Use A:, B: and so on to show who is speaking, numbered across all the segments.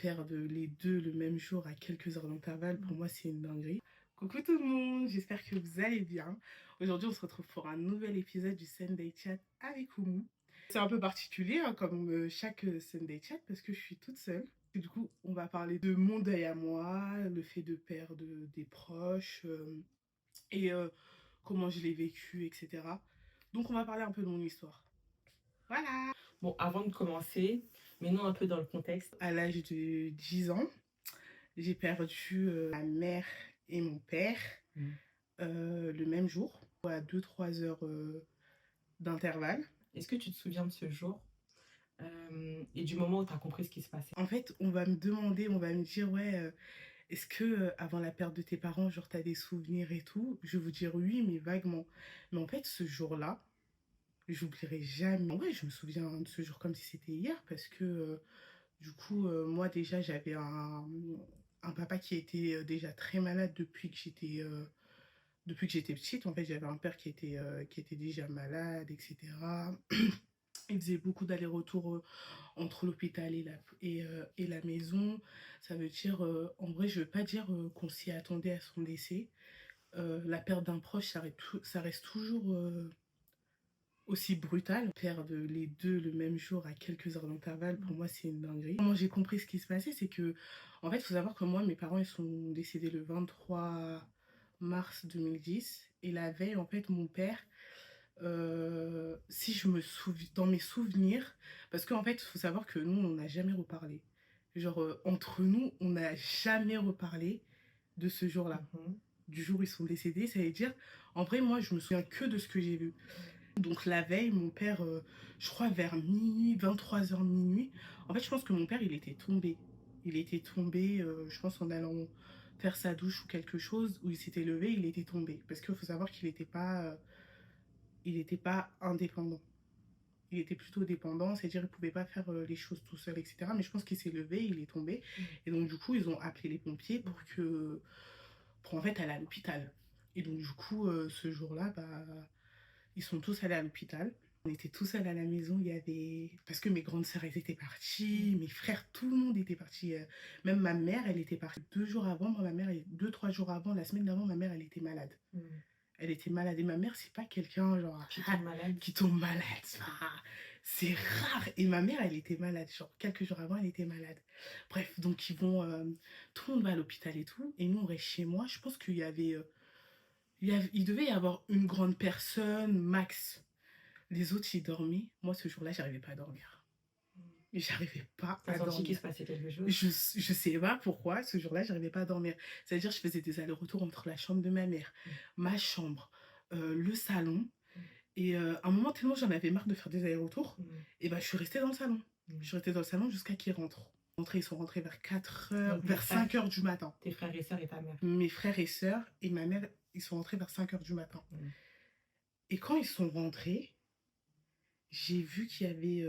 A: perdre les deux le même jour à quelques heures d'intervalle, pour moi, c'est une dinguerie. Coucou tout le monde, j'espère que vous allez bien. Aujourd'hui, on se retrouve pour un nouvel épisode du Sunday Chat avec Oumou. C'est un peu particulier, hein, comme chaque Sunday Chat, parce que je suis toute seule. Et du coup, on va parler de mon deuil à moi, le fait de perdre des proches, et comment je l'ai vécu, etc. Donc, on va parler un peu de mon histoire. Voilà.
B: Bon, avant de commencer, mets-nous un peu dans le contexte.
A: À l'âge de 10 ans, j'ai perdu ma mère et mon père le même jour, à 2-3 heures d'intervalle.
B: Est-ce que tu te souviens de ce jour et du moment où tu as compris ce qui se passait?
A: En fait, on va me demander, on va me dire, ouais, est-ce que avant la perte de tes parents, genre, t'as des souvenirs et tout? Je vais vous dire oui, mais vaguement. Mais en fait, ce jour-là, j'oublierai jamais. En vrai, je me souviens de ce jour comme si c'était hier, parce que du coup, moi déjà, j'avais un papa qui était déjà très malade depuis que j'étais petite. En fait, j'avais un père qui était déjà malade, etc. Il faisait beaucoup d'allers-retours entre l'hôpital et la maison. Ça veut dire, en vrai, je veux pas dire qu'on s'y attendait à son décès. La perte d'un proche, ça reste toujours aussi brutal. Perdre les deux le même jour à quelques heures d'intervalle, pour moi, c'est une dinguerie. Comment j'ai compris ce qui se passait, c'est que, en fait, il faut savoir que moi, mes parents, ils sont décédés le 23 mars 2010. Et la veille, en fait, mon père, si je me souviens, dans mes souvenirs, parce qu'en fait, il faut savoir que nous, on n'a jamais reparlé. Genre, entre nous, on n'a jamais reparlé de ce jour-là. Du jour où ils sont décédés, ça veut dire, en vrai, moi, je me souviens que de ce que j'ai vu. Donc la veille, mon père, je crois vers minuit, 23 heures minuit, en fait, je pense que mon père, il était tombé. Il était tombé, je pense, en allant faire sa douche ou quelque chose, où il s'était levé, il était tombé. Parce qu'il faut savoir qu'il était pas indépendant. Il était plutôt dépendant, c'est-à-dire il pouvait pas faire les choses tout seul, etc. Mais je pense qu'il s'est levé, il est tombé. Et donc du coup, ils ont appelé les pompiers pour en fait aller à l'hôpital. Et donc du coup, ce jour-là, bah, ils sont tous allés à l'hôpital. On était tous allés à la maison, il y avait... Parce que mes grandes sœurs, elles étaient parties, mes frères, tout le monde était parti. Même ma mère, elle était partie 2 jours avant. Moi, ma mère, 2-3 jours avant, la semaine d'avant, ma mère, elle était malade. Elle était malade. Et ma mère, c'est pas quelqu'un, genre... Qui tombe malade. C'est rare. Et ma mère, elle était malade. Genre, quelques jours avant, elle était malade. Bref, donc ils vont... tout le monde va à l'hôpital et tout. Et nous, on reste chez moi. Je pense qu'il y avait... il devait y avoir une grande personne, max. Les autres, ils dormaient. Moi, ce jour-là, j'arrivais pas à dormir. J'arrivais pas à dormir.
B: T'as senti qu'il se passait quelque chose?
A: Je sais pas pourquoi, ce jour-là, j'arrivais pas à dormir. C'est-à-dire, je faisais des allers-retours entre la chambre de ma mère, ma chambre, le salon. Et à un moment, tellement j'en avais marre de faire des allers-retours, et ben, je suis restée dans le salon. Je suis restée dans le salon jusqu'à qu'ils rentrent. Ils sont rentrés vers 4 heures, vers 5 heures du matin.
B: Tes frères et sœurs et ta mère?
A: Mes frères et sœurs et ma mère, ils sont rentrés vers 5 heures du matin. Et quand ils sont rentrés, j'ai vu qu'il y avait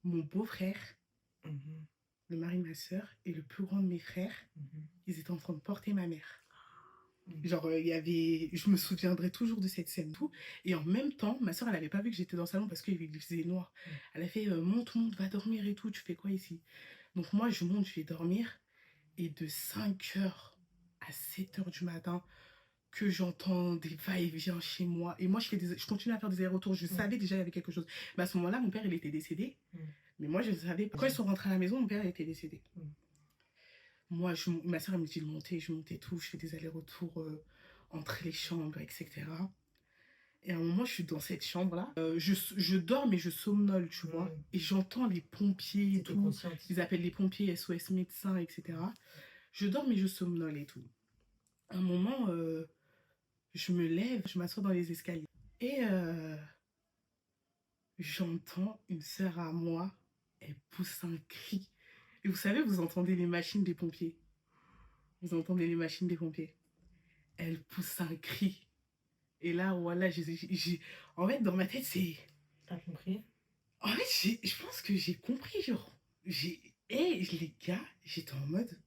A: mon beau-frère, le mari de ma sœur, et le plus grand de mes frères. Ils étaient en train de porter ma mère. Genre, il y avait... Je me souviendrai toujours de cette scène. Tout. Et en même temps, ma sœur, elle n'avait pas vu que j'étais dans le salon parce qu'il faisait noir. Elle a fait, monte, va dormir et tout, tu fais quoi ici? Donc moi, je monte, je vais dormir. Et de 5 heures à 7 heures du matin, que j'entends des va-et-vient chez moi. Et moi, je continue à faire des allers-retours. Je savais déjà qu'il y avait quelque chose. Mais à ce moment-là, mon père, il était décédé. Mais moi, je savais. Quand ils sont rentrés à la maison, mon père, il était décédé. Moi, ma soeur, elle me dit de monter. Je montais tout. Je fais des allers-retours entre les chambres, etc. Et à un moment, je suis dans cette chambre-là. Je dors, mais je somnole, tu vois. Et j'entends les pompiers et tout. Ils appellent les pompiers, SOS médecins, etc. Je dors, mais je somnole et tout. À un moment... je me lève, je m'assois dans les escaliers. Et j'entends une sœur à moi, elle pousse un cri. Et vous savez, vous entendez les machines des pompiers. Vous entendez les machines des pompiers. Elle pousse un cri. Et là, voilà, en fait, dans ma tête, c'est...
B: T'as compris?
A: En fait, je pense que j'ai compris, genre... les gars, j'étais en mode...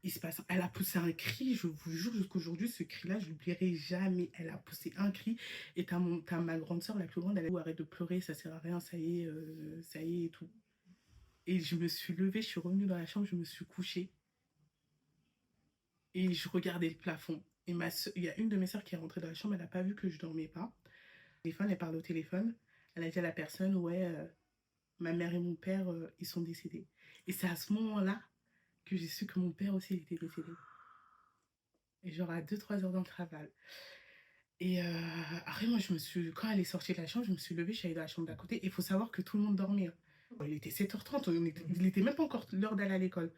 A: Il se passe, elle a poussé un cri, je vous jure, jusqu'aujourd'hui, ce cri-là, je l'oublierai jamais. Elle a poussé un cri, et t'as ma grande sœur, la plus grande, elle a dit, arrête de pleurer, ça sert à rien, ça y est et tout. Et je me suis levée, je suis revenue dans la chambre, je me suis couchée. Et je regardais le plafond. Et il y a une de mes sœurs qui est rentrée dans la chambre, elle n'a pas vu que je dormais pas. Elle parle au téléphone. Elle a dit à la personne, ouais, ma mère et mon père, ils sont décédés. Et c'est à ce moment-là que j'ai su que mon père aussi était décédé. Et genre à 2-3 heures d'intervalle. Et après, moi, quand elle est sortie de la chambre, je me suis levée, je suis allée dans la chambre d'à côté. Et il faut savoir que tout le monde dormait. Il était 7h30, il n'était même pas encore l'heure d'aller à l'école.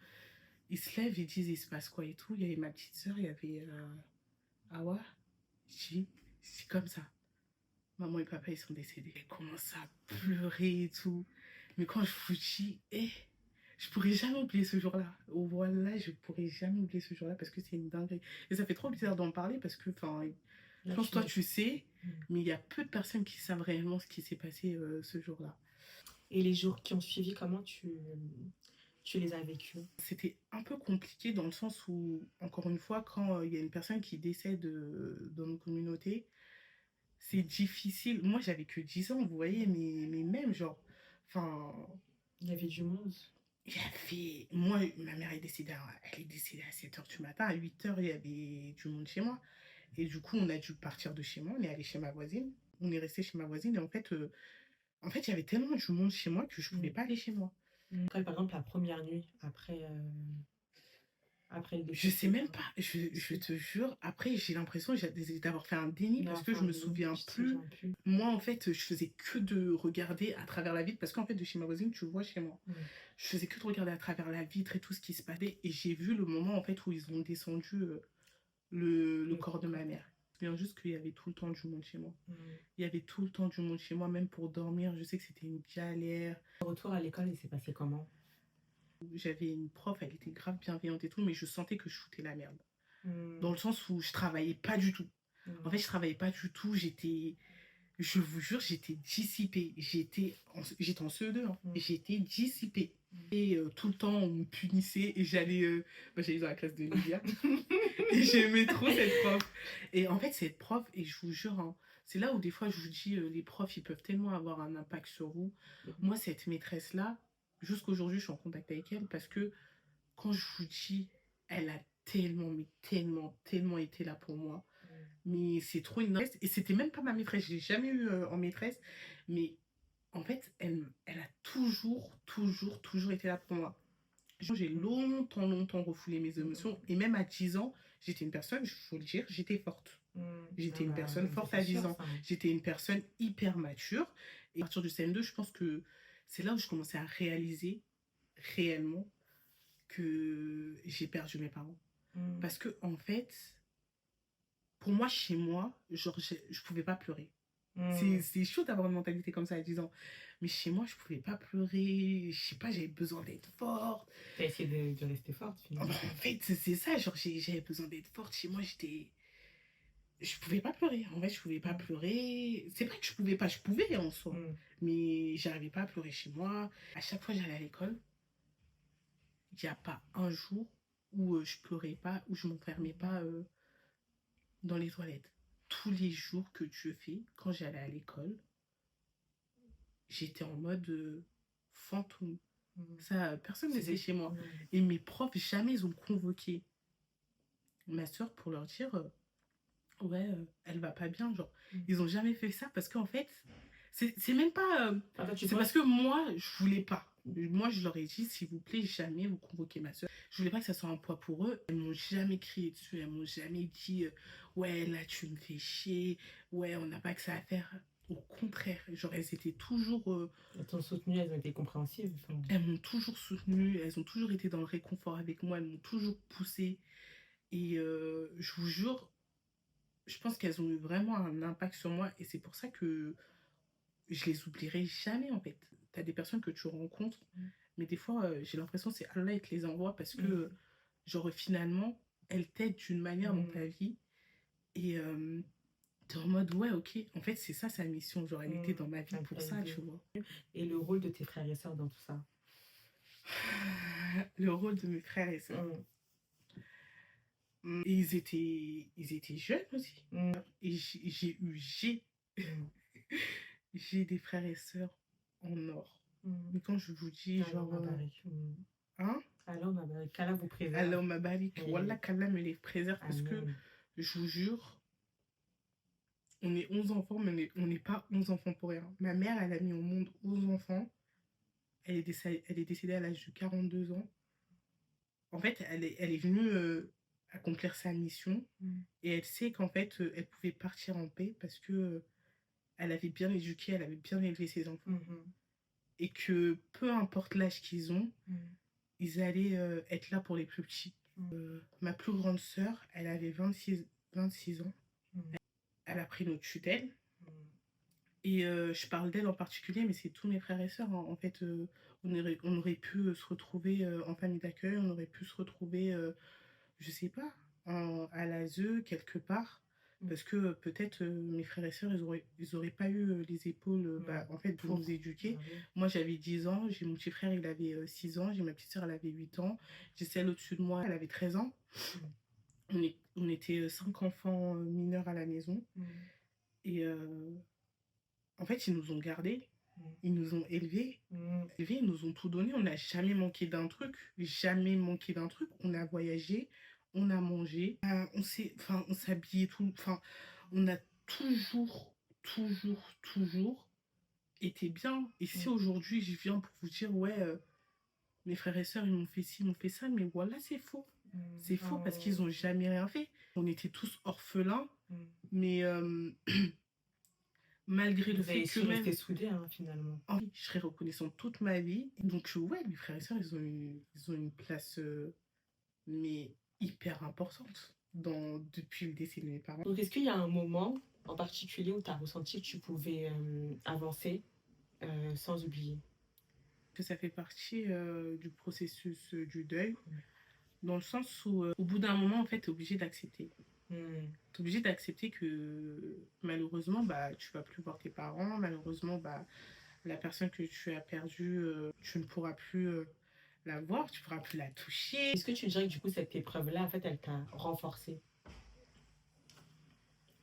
A: Ils se lèvent, ils disent, il se passe quoi et tout. Il y avait ma petite sœur, il y avait Awa. C'est comme ça. Maman et papa, ils sont décédés. Elle commence à pleurer et tout. Mais quand je vous dis, je pourrais jamais oublier ce jour-là. Oh, voilà, je pourrais jamais oublier ce jour-là parce que c'est une dinguerie. Et ça fait trop bizarre d'en parler parce que, enfin, je pense que toi, tu sais, mais il y a peu de personnes qui savent réellement ce qui s'est passé ce jour-là.
B: Et les jours qui ont suivi, comment tu les as vécus?
A: C'était un peu compliqué dans le sens où, encore une fois, quand il y a une personne qui décède dans nos communautés, c'est difficile. Moi, j'avais que 10 ans, vous voyez, mais même, genre, enfin...
B: Il y avait du monde.
A: Il y avait... Moi, ma mère est décédée elle est décédée à 7h du matin. À 8h, il y avait du monde chez moi. Et du coup, on a dû partir de chez moi. On est allé chez ma voisine. On est resté chez ma voisine. Et en fait, il y avait tellement du monde chez moi que je pouvais pas aller chez moi.
B: Après, par exemple, la première nuit, après le décès.
A: Je sais même pas, je te jure. Après, j'ai l'impression d'avoir fait un déni parce que je me souviens plus. Moi, en fait, je faisais que de regarder à travers la vitre parce qu'en fait, de chez ma voisine, tu vois chez moi. Je faisais que de regarder à travers la vitre et tout ce qui se passait. Et j'ai vu le moment, en fait, où ils ont descendu le corps de ma mère. Je me souviens juste qu'il y avait tout le temps du monde chez moi. Il y avait tout le temps du monde chez moi, même pour dormir. Je sais que c'était une galère.
B: Le retour à l'école, il s'est passé comment?
A: J'avais une prof, elle était grave bienveillante et tout, mais je sentais que je foutais la merde. Dans le sens où je travaillais pas du tout. En fait, je travaillais pas du tout. Je vous jure, j'étais dissipée. J'étais en CE2, hein. J'étais dissipée. Et tout le temps, on me punissait et j'allais dans la classe de Lydia. Et j'aimais trop cette prof. Et en fait, cette prof, et je vous jure, hein, c'est là où des fois, je vous dis, les profs, ils peuvent tellement avoir un impact sur vous. Moi, cette maîtresse-là, jusqu'aujourd'hui, je suis en contact avec elle parce que quand je vous dis, elle a tellement, mais tellement, tellement été là pour moi. Mais c'est trop une maîtresse. Et c'était même pas ma maîtresse, je l'ai jamais eu en maîtresse. Mais en fait, elle a toujours été là pour moi. J'ai longtemps refoulé mes émotions. Et même à 10 ans, j'étais une personne, il faut le dire, j'étais forte. J'étais une personne forte à 10 ans. J'étais une personne hyper mature. Et à partir du CM2, je pense que c'est là où je commençais à réaliser réellement que j'ai perdu mes parents. Parce que, en fait, pour moi, chez moi, genre, je pouvais pas pleurer. C'est chaud d'avoir une mentalité comme ça à 10 ans. Mais chez moi, je pouvais pas pleurer. Je sais pas, j'avais besoin d'être forte.
B: T'as essayé de rester forte, finalement.
A: En fait, c'est ça. Genre, j'avais besoin d'être forte. Chez moi, je pouvais pas pleurer. En fait, je pouvais pas pleurer. C'est vrai que je pouvais pas. Je pouvais en soi. Mais j'arrivais pas à pleurer chez moi. À chaque fois que j'allais à l'école, il n'y a pas un jour où je pleurais pas, où je m'enfermais pas dans les toilettes. Tous les jours que Dieu fait, quand j'allais à l'école, j'étais en mode fantôme. Ça, personne n'était chez moi. Et mes profs, jamais ils ont convoqué ma soeur pour leur dire ouais, elle va pas bien. Genre, ils ont jamais fait ça parce qu'en fait, c'est même pas. C'est parce que moi, je voulais pas. Moi, je leur ai dit, s'il vous plaît, jamais vous convoquez ma soeur. Je voulais pas que ça soit un poids pour eux. Elles m'ont jamais crié dessus. Elles m'ont jamais dit, ouais, là, tu me fais chier. Ouais, on n'a pas que ça à faire. Au contraire, genre, elles étaient toujours...
B: Elles t'ont soutenues, elles ont été compréhensives.
A: Elles m'ont toujours soutenue. Elles ont toujours été dans le réconfort avec moi. Elles m'ont toujours poussée. Et je vous jure, je pense qu'elles ont eu vraiment un impact sur moi. Et c'est pour ça que je les oublierai jamais, en fait. T'as des personnes que tu rencontres, mais des fois, j'ai l'impression que c'est Allah qui te les envoie parce que, genre, finalement, elles t'aident d'une manière dans ta vie. Et t'es en mode, ouais, ok, en fait, c'est ça sa mission. Genre, elle était dans ma vie pour ça, tu vois.
B: Et le rôle de tes frères et sœurs dans tout ça?
A: Le rôle de mes frères et sœurs. Et ils étaient jeunes aussi. Et j'ai des frères et sœurs en or. Mais quand je vous dis,
B: Allah
A: genre...
B: mabarik.
A: Hein?
B: Allah mabarik. Qu'Allah vous préserve.
A: Allah mabarik. Wallah, qu'Allah me les préserve. Parce que,
B: Amen.
A: je vous jure, on est 11 enfants, mais on n'est pas 11 enfants pour rien. Ma mère, elle a mis au monde 11 enfants. Elle est décédée à l'âge de 42 ans. En fait, elle est venue accomplir sa mission. Et elle sait qu'en fait, elle pouvait partir en paix parce que elle avait bien éduqué, elle avait bien élevé ses enfants. Et que peu importe l'âge qu'ils ont, ils allaient être là pour les plus petits. Ma plus grande sœur, elle avait 26 ans. Elle a pris notre tutelle. Et je parle d'elle en particulier, mais c'est tous mes frères et sœurs. Hein. En fait, on aurait pu se retrouver en famille d'accueil, on aurait pu se retrouver, je sais pas, à l'ASE, quelque part. Parce que peut-être mes frères et sœurs, ils auraient pas eu les épaules en fait, pour nous éduquer. Moi, j'avais 10 ans, j'ai mon petit frère, il avait 6 ans, j'ai ma petite sœur, elle avait 8 ans, j'ai celle au-dessus de moi, elle avait 13 ans. On était 5 enfants mineurs à la maison. Et en fait, ils nous ont gardés, ils nous ont élevés, ils nous ont tout donné. On n'a jamais manqué d'un truc, jamais manqué d'un truc. On a voyagé, on a mangé, on s'habillait tout. Enfin, on a toujours été bien. Et si aujourd'hui je viens pour vous dire, ouais, mes frères et sœurs, ils m'ont fait ci, ils m'ont fait ça, mais voilà, c'est faux. C'est faux parce qu'ils n'ont jamais rien fait. On était tous orphelins, mais malgré le fait que
B: même... Vous soudés, hein, finalement.
A: Je serai reconnaissante toute ma vie. Donc, ouais, mes frères et sœurs, ils ont une place, mais hyper importante depuis le décès de mes parents.
B: Donc, est-ce qu'il y a un moment en particulier où tu as ressenti que tu pouvais avancer sans oublier?
A: Que ça fait partie du processus du deuil, dans le sens où, au bout d'un moment, en fait, tu es obligé d'accepter. Tu es obligé d'accepter que malheureusement, tu vas plus voir tes parents. Malheureusement, la personne que tu as perdue, tu ne pourras plus la voir, tu ne pourras plus la toucher.
B: Est-ce que tu dirais que du coup, cette épreuve-là, en fait, elle t'a renforcée?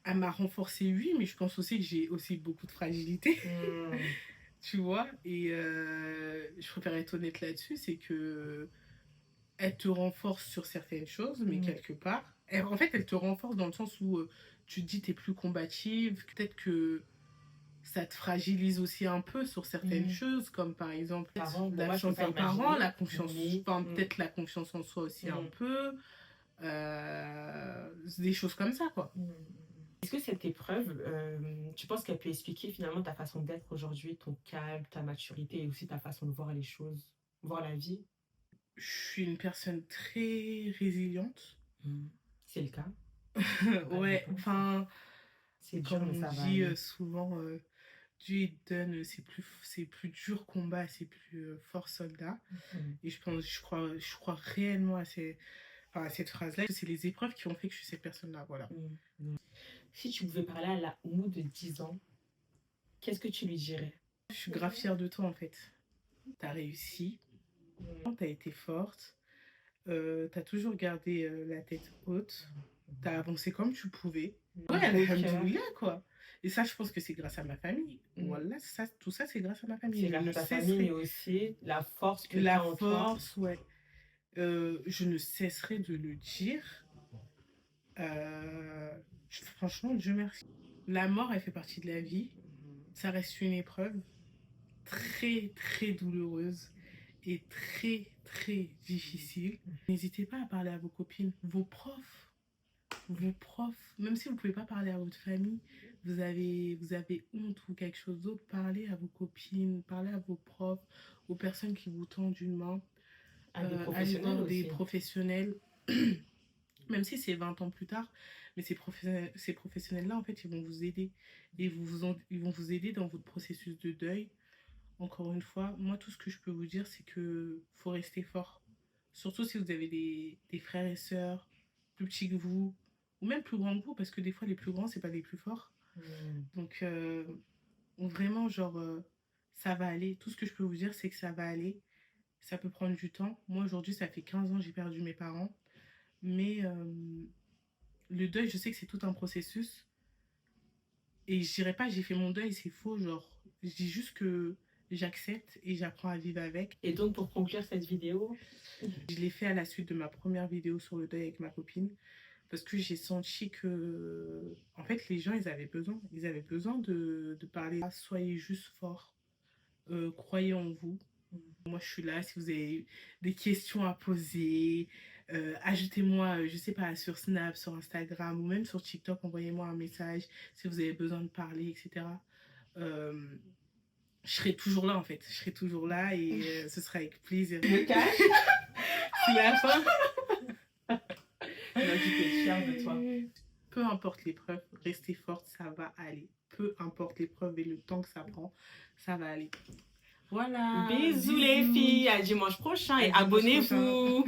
A: Elle m'a renforcée, oui, mais je pense aussi que j'ai aussi beaucoup de fragilité. Tu vois, et je préfère être honnête là-dessus, c'est que elle te renforce sur certaines choses, mais quelque part, en fait, elle te renforce dans le sens où tu te dis t'es plus combative, peut-être que ça te fragilise aussi un peu sur certaines choses, comme par exemple l'absence d'un parent, la confiance, peut-être la confiance en soi aussi un peu, des choses comme ça, quoi.
B: Est-ce que cette épreuve, tu penses qu'elle peut expliquer finalement ta façon d'être aujourd'hui, ton calme, ta maturité et aussi ta façon de voir les choses, voir la vie?
A: Je suis une personne très résiliente.
B: C'est le cas.
A: Ouais, enfin,
B: c'est dur,
A: comme
B: mais ça
A: on
B: va
A: dit
B: aller.
A: souvent, Dieu il donne c'est plus dur combat, c'est plus fort soldat. Et je crois réellement à cette phrase-là. C'est les épreuves qui ont fait que je suis cette personne-là, voilà.
B: Si tu pouvais parler à la Oumou de 10 ans, qu'est-ce que tu lui dirais?
A: Je suis grave fière de toi, en fait. T'as réussi, t'as été forte, t'as toujours gardé la tête haute, t'as avancé comme tu pouvais. Ouais, alhamdoulilah, quoi. Et ça, je pense que c'est grâce à ma famille. Voilà, tout ça, c'est grâce à ma famille.
B: C'est grâce à ta famille, mais aussi la force que
A: la
B: t'as en toi.
A: force, ouais. Je ne cesserai de le dire. Franchement, Dieu merci. La mort, elle fait partie de la vie. Ça reste une épreuve très, très douloureuse et très, très difficile. N'hésitez pas à parler à vos copines, vos profs, même si vous ne pouvez pas parler à votre famille, vous avez honte ou quelque chose d'autre, parlez à vos copines, parlez à vos profs, aux personnes qui vous tendent une main, allez voir des professionnels, même si c'est 20 ans plus tard, mais ces professionnels-là, en fait, ils vont vous aider. Et ils vont vous aider dans votre processus de deuil. Encore une fois, moi, tout ce que je peux vous dire, c'est que faut rester fort. Surtout si vous avez des frères et sœurs plus petits que vous, ou même plus grands que vous, parce que des fois, les plus grands, c'est pas les plus forts. Donc, vraiment, genre, ça va aller. Tout ce que je peux vous dire, c'est que ça va aller. Ça peut prendre du temps. Moi, aujourd'hui, ça fait 15 ans que j'ai perdu mes parents. Mais le deuil, je sais que c'est tout un processus. Et je dirais pas j'ai fait mon deuil, c'est faux. Genre, je dis juste que j'accepte et j'apprends à vivre avec.
B: Et donc, pour conclure cette vidéo,
A: je l'ai fait à la suite de ma première vidéo sur le deuil avec ma copine. Parce que j'ai senti que, en fait, les gens, ils avaient besoin. Ils avaient besoin de parler. Soyez juste forts. Croyez en vous. Moi, je suis là. Si vous avez des questions à poser, ajoutez-moi, je sais pas, sur Snap, sur Instagram ou même sur TikTok. Envoyez-moi un message si vous avez besoin de parler, etc. Je serai toujours là, en fait. Je serai toujours là et ce sera avec plaisir.
B: le cache, c'est la fin. Non, tu t'es fière de toi.
A: Peu importe l'épreuve, restez forte, ça va aller. Peu importe l'épreuve et le temps que ça prend, ça va aller. Voilà.
B: Bisous les filles, à dimanche prochain et abonnez-vous.